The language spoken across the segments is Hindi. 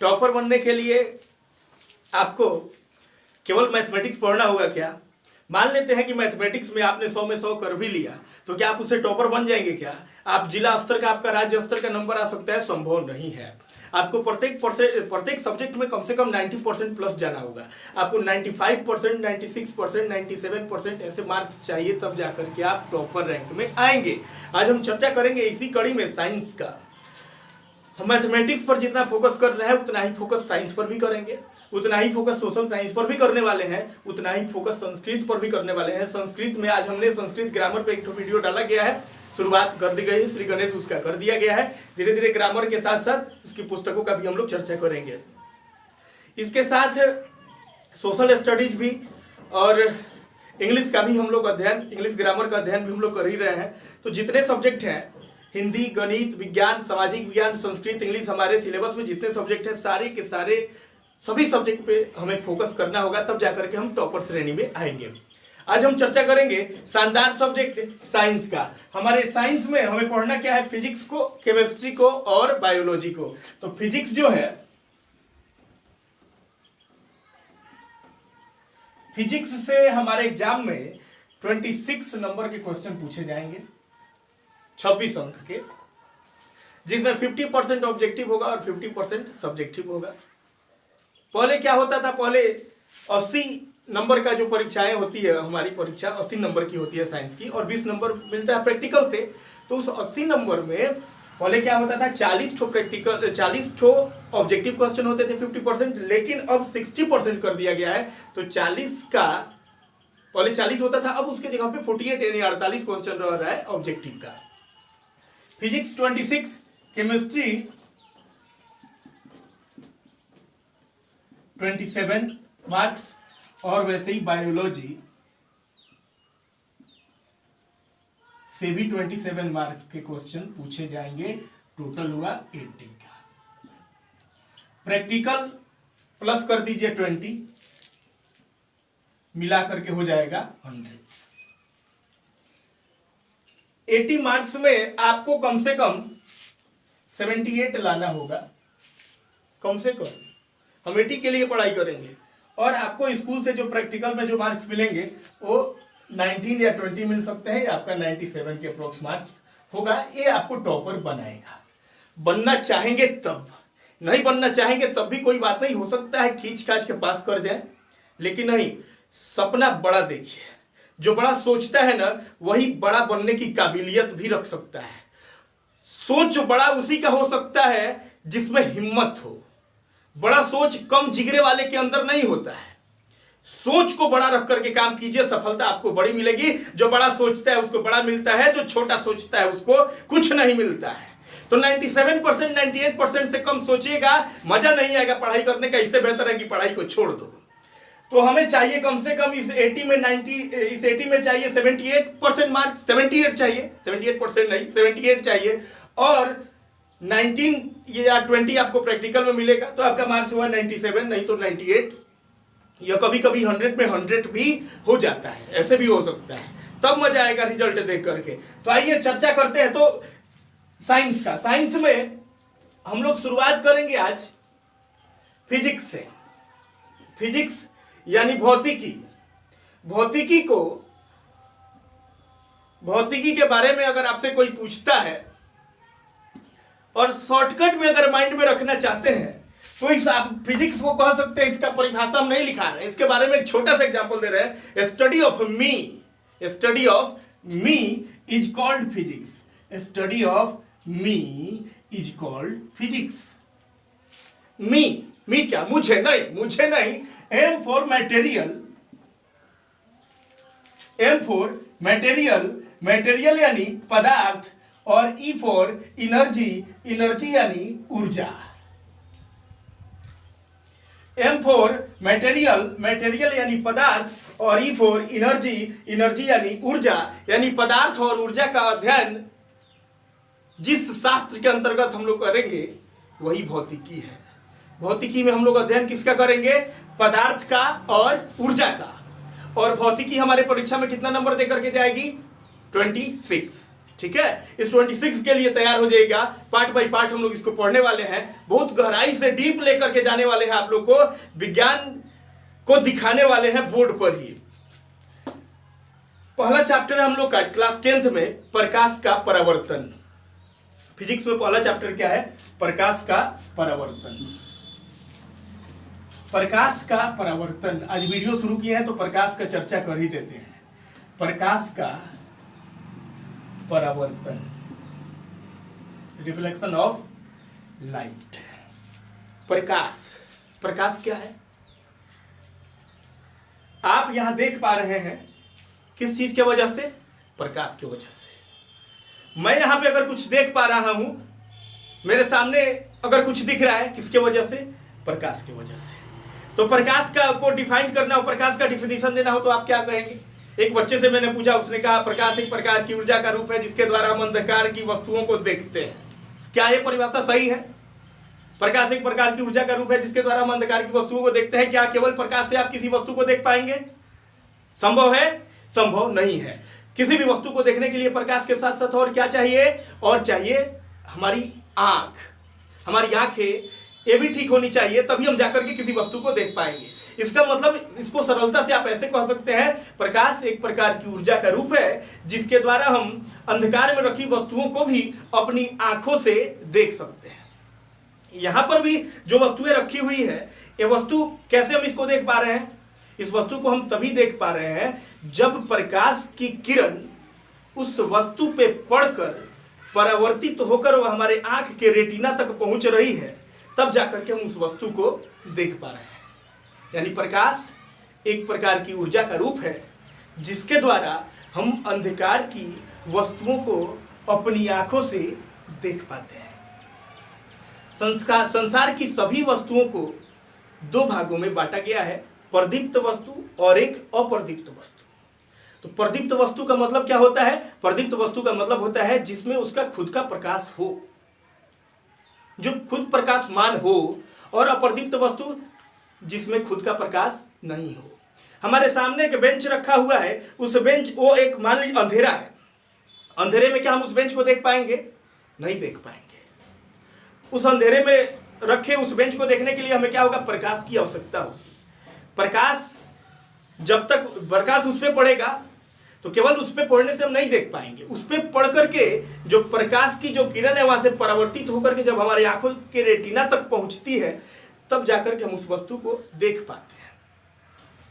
टॉपर बनने के लिए आपको केवल मैथमेटिक्स पढ़ना होगा क्या? मान लेते हैं कि मैथमेटिक्स में आपने 100 में 100 कर भी लिया, तो क्या आप उससे टॉपर बन जाएंगे क्या? आप जिला स्तर का, आपका राज्य स्तर का नंबर आ सकता है? संभव नहीं है। आपको प्रत्येक सब्जेक्ट में कम से कम 90% प्लस जाना होगा। आपको 95%, 96%, 97% ऐसे मार्क्स चाहिए, तब जाकर के आप टॉपर रैंक में आएंगे। आज हम चर्चा करेंगे इसी कड़ी में साइंस का। हम मैथमेटिक्स पर जितना फोकस कर रहे हैं उतना ही फोकस साइंस पर भी करेंगे, उतना ही फोकस सोशल साइंस पर भी करने वाले हैं, उतना ही फोकस संस्कृत पर भी करने वाले हैं। संस्कृत में आज हमने संस्कृत ग्रामर पे एक वीडियो डाला गया है, शुरुआत कर दी गई है, श्री गणेश उसका कर दिया गया है। धीरे धीरे ग्रामर के साथ साथ उसकी पुस्तकों का भी हम लोग चर्चा करेंगे। इसके साथ सोशल स्टडीज भी और इंग्लिश का भी हम लोग अध्ययन, इंग्लिश ग्रामर का अध्ययन भी हम लोग कर ही रहे हैं। तो जितने सब्जेक्ट हैं, हिंदी, गणित, विज्ञान, सामाजिक विज्ञान, संस्कृत, इंग्लिश, हमारे सिलेबस में जितने सब्जेक्ट हैं सारे के सारे सभी सब्जेक्ट पे हमें फोकस करना होगा, तब जाकर के हम टॉपर श्रेणी में आएंगे। आज हम चर्चा करेंगे शानदार सब्जेक्ट साइंस का। हमारे साइंस में हमें पढ़ना क्या है? फिजिक्स को, केमिस्ट्री को और बायोलॉजी को। तो फिजिक्स जो है, फिजिक्स से हमारे एग्जाम में 26 नंबर के क्वेश्चन पूछे जाएंगे, 26 अंक के, जिसमें 50% ऑब्जेक्टिव होगा और 50% सब्जेक्टिव होगा। पहले क्या होता था? पहले 80 नंबर का जो परीक्षाएं होती है, हमारी परीक्षा 80 नंबर की होती है साइंस की, और 20 नंबर मिलता है प्रैक्टिकल से। तो उस 80 नंबर में पहले क्या होता था? 40 ठो प्रैक्टिकल, 40 ठो ऑब्जेक्टिव क्वेश्चन होते थे 50%, लेकिन अब 60% कर दिया गया है। तो 40 का, पहले 40 होता था, अब उसके जगह पे 48 यानी 48 क्वेश्चन रह रहा है ऑब्जेक्टिव का। फिजिक्स 26, केमिस्ट्री 27 मार्क्स, और वैसे ही बायोलॉजी से भी 27 मार्क्स के क्वेश्चन पूछे जाएंगे। टोटल हुआ 80 का। प्रैक्टिकल प्लस कर दीजिए 20, मिला करके हो जाएगा 100। 80 मार्क्स में आपको कम से कम 78 लाना होगा, कम से कम। हम 80 के लिए पढ़ाई करेंगे, और आपको स्कूल से जो प्रैक्टिकल में जो मार्क्स मिलेंगे वो 19 या 20 मिल सकते हैं, या आपका 97 के अप्रोक्स मार्क्स होगा। ये आपको टॉपर बनाएगा। बनना चाहेंगे तब, नहीं बनना चाहेंगे तब भी कोई बात नहीं, हो सकता है खींच खाच के पास कर जाए, लेकिन नहीं, सपना बड़ा देखिए। जो बड़ा सोचता है ना, वही बड़ा बनने की काबिलियत भी रख सकता है। सोच बड़ा उसी का हो सकता है जिसमें हिम्मत हो। बड़ा सोच कम जिगरे वाले के अंदर नहीं होता है। सोच को बड़ा रख करके काम कीजिए, सफलता आपको बड़ी मिलेगी। जो बड़ा सोचता है उसको बड़ा मिलता है, जो छोटा सोचता है उसको कुछ नहीं मिलता है। तो 97%, 98% से कम सोचिएगा, मजा नहीं आएगा पढ़ाई करने का। इससे बेहतर है कि पढ़ाई को छोड़ दो। तो हमें चाहिए कम से कम इस 80 में चाहिए 78% मार्क्स, 78 चाहिए, 78% नहीं, 78 चाहिए, और 19 या 20 आपको प्रैक्टिकल में मिलेगा, तो आपका मार्क्स हुआ 97, नहीं तो 98, या कभी कभी 100 में 100 भी हो जाता है, ऐसे भी हो सकता है। तब मजा आएगा रिजल्ट देख करके। तो आइए चर्चा करते हैं। तो साइंस का, साइंस में हम लोग शुरुआत करेंगे आज फिजिक्स से। फिजिक्स यानी भौतिकी। भौतिकी के बारे में अगर आपसे कोई पूछता है और शॉर्टकट में अगर माइंड में रखना चाहते हैं, तो इस आप फिजिक्स को कह सकते हैं। इसका परिभाषा हम नहीं लिखा रहे हैं, इसके बारे में एक छोटा सा एग्जांपल दे रहे हैं। Study of me is called physics. Study of me is called physics. Me क्या? मुझे नहीं। एम फॉर मटेरियल यानी पदार्थ, और ई फॉर एनर्जी यानी ऊर्जा। एम फॉर मटेरियल यानी पदार्थ, और ई फॉर एनर्जी यानी ऊर्जा। यानी पदार्थ और ऊर्जा का अध्ययन जिस शास्त्र के अंतर्गत हम लोग करेंगे वही भौतिकी है। भौतिकी में हम लोग अध्ययन किसका करेंगे? पदार्थ का और ऊर्जा का। और भौतिकी हमारे परीक्षा में कितना नंबर देकर के जाएगी? 26। ठीक है, इस 26 के लिए तैयार हो जाएगा। पार्ट बाय पार्ट हम लोग इसको पढ़ने वाले हैं, बहुत गहराई से डीप लेकर के जाने वाले हैं, आप लोग को विज्ञान को दिखाने वाले हैं बोर्ड पर ही। पहला चैप्टर हम लोग का क्लास 10th में प्रकाश का परावर्तन। फिजिक्स में पहला चैप्टर क्या है? प्रकाश का परावर्तन। प्रकाश का परावर्तन। आज वीडियो शुरू किए हैं तो प्रकाश का चर्चा कर ही देते हैं। प्रकाश का परावर्तन, रिफ्लेक्शन ऑफ लाइट। प्रकाश, प्रकाश क्या है? आप यहां देख पा रहे हैं किस चीज के वजह से? प्रकाश की वजह से। मैं यहां पे अगर कुछ देख पा रहा हूं, मेरे सामने अगर कुछ दिख रहा है, किसके वजह से? प्रकाश की वजह से। तो प्रकाश का को डिफाइन करना हो, प्रकाश का डिफिनेशन देना हो तो आप क्या कहेंगे? एक बच्चे से मैंने पूछा, उसने कहा प्रकाश एक प्रकार की ऊर्जा का रूप है जिसके द्वारा हम अंधकार की वस्तुओं को देखते हैं। क्या यह परिभाषा सही है? प्रकाश एक प्रकार की ऊर्जा का रूप है जिसके द्वारा हम अंधकार की वस्तुओं को देखते हैं। क्या केवल प्रकाश से आप किसी वस्तु को देख पाएंगे? संभव है? संभव नहीं है। किसी भी वस्तु को देखने के लिए प्रकाश के साथ साथ और क्या चाहिए? और चाहिए हमारी आंख, हमारी आंखें ये भी ठीक होनी चाहिए, तभी हम जाकर के किसी वस्तु को देख पाएंगे। इसका मतलब, इसको सरलता से आप ऐसे कह सकते हैं, प्रकाश एक प्रकार की ऊर्जा का रूप है जिसके द्वारा हम अंधकार में रखी वस्तुओं को भी अपनी आंखों से देख सकते हैं। यहां पर भी जो वस्तुएं रखी हुई है, ये वस्तु कैसे हम इसको देख पा रहे हैं? इस वस्तु को हम तभी देख पा रहे हैं जब प्रकाश की किरण उस वस्तु पे पड़कर परावर्तित होकर वह हमारे आंख के रेटिना तक पहुंच रही है, तब जाकर के हम उस वस्तु को देख पा रहे हैं। यानी प्रकाश एक प्रकार की ऊर्जा का रूप है जिसके द्वारा हम अंधकार की वस्तुओं को अपनी आंखों से देख पाते हैं। संसार की सभी वस्तुओं को दो भागों में बांटा गया है, प्रदीप्त वस्तु और एक अप्रदीप्त वस्तु। तो प्रदीप्त वस्तु का मतलब क्या होता है? प्रदीप्त वस्तु का मतलब होता है जिसमें उसका खुद का प्रकाश हो, जो खुद प्रकाशमान हो, और अप्रदीप्त वस्तु जिसमें खुद का प्रकाश नहीं हो। हमारे सामने एक बेंच रखा हुआ है, उस बेंच, वो एक मान लीजिए अंधेरा है, अंधेरे में क्या हम उस बेंच को देख पाएंगे? नहीं देख पाएंगे। उस अंधेरे में रखे उस बेंच को देखने के लिए हमें क्या होगा? प्रकाश की आवश्यकता होगी। प्रकाश, जब तक प्रकाश उस पर पड़ेगा तो केवल उस पर पड़ने से हम नहीं देख पाएंगे। उस पर पड़ करके जो प्रकाश की जो किरण है वहां से परावर्तित होकर के जब हमारी आंखों के रेटिना तक पहुंचती है, तब जाकर के हम उस वस्तु को देख पाते हैं।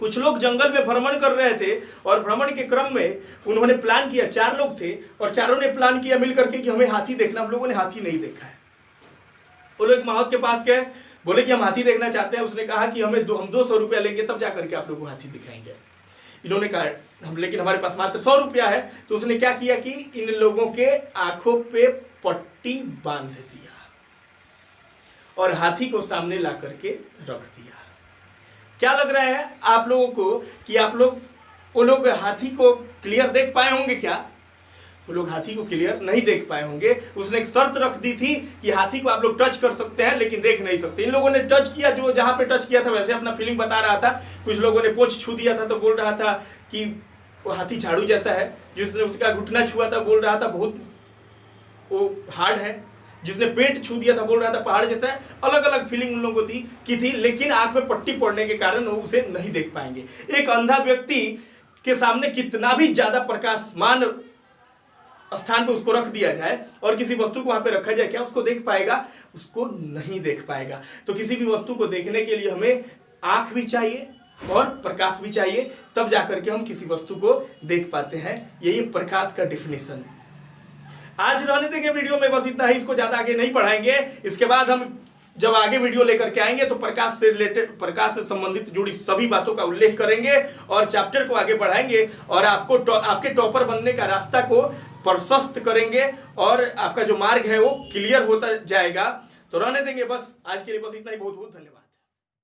कुछ लोग जंगल में भ्रमण कर रहे थे और भ्रमण के क्रम में उन्होंने प्लान किया, 4 लोग थे और चारों ने प्लान किया मिलकर के कि हमें हाथी देखना। हम लोगों ने हाथी नहीं देखा है। वो लोग एक माहौत के पास गए, बोले कि हम हाथी देखना चाहते हैं। उसने कहा कि हम 200 रुपया लेंगे तब जाकर के आप लोगों को हाथी दिखाएंगे। इन्होंने कहा लेकिन हमारे पास मात्र 100 रुपया है। तो उसने क्या किया कि इन लोगों के आंखों पे पट्टी बांध दिया और हाथी को सामने ला करके रख दिया। क्या लग रहा है आप लोगों को कि वो लोग हाथी को क्लियर देख पाए होंगे? क्या वो लोग हाथी को क्लियर नहीं देख पाए होंगे। उसने एक शर्त रख दी थी कि हाथी को आप लोग टच कर सकते हैं लेकिन देख नहीं सकते। इन लोगों ने टच किया, जो जहां पे टच किया था वैसे अपना फीलिंग बता रहा था। कुछ लोगों ने पोंछ छू दिया था तो बोल रहा था कि वो हाथी झाड़ू जैसा है। जिसने उसका घुटना छुआ था बोल रहा था बहुत वो हार्ड है। जिसने पेट छू दिया था बोल रहा था पहाड़ जैसा है। अलग अलग फीलिंग उन लोगों की थी, लेकिन आंख में पट्टी पड़ने के कारण वो उसे नहीं देख पाएंगे। एक अंधा व्यक्ति के सामने कितना भी ज्यादा प्रकाशमान स्थान पे उसको रख दिया जाए और किसी वस्तु को वहां पे रखा जाए, क्या उसको देख पाएगा? उसको नहीं देख पाएगा। तो किसी भी वस्तु को देखने के लिए हमें आंख भी चाहिए और प्रकाश भी चाहिए, तब जाकर के हम किसी वस्तु को देख पाते हैं। यही प्रकाश का डिफिनेशन है। आज रहने देंगे वीडियो में, बस इतना ही। इसको ज्यादा आगे नहीं बढ़ाएंगे। इसके बाद हम जब आगे वीडियो लेकर के आएंगे तो प्रकाश से रिलेटेड, प्रकाश से संबंधित जुड़ी सभी बातों का उल्लेख करेंगे और चैप्टर को आगे बढ़ाएंगे और आपको आपके टॉपर बनने का रास्ता को प्रशस्त करेंगे और आपका जो मार्ग है वो क्लियर होता जाएगा। तो रहने देंगे बस आज के लिए, बस इतना ही। बहुत बहुत धन्यवाद।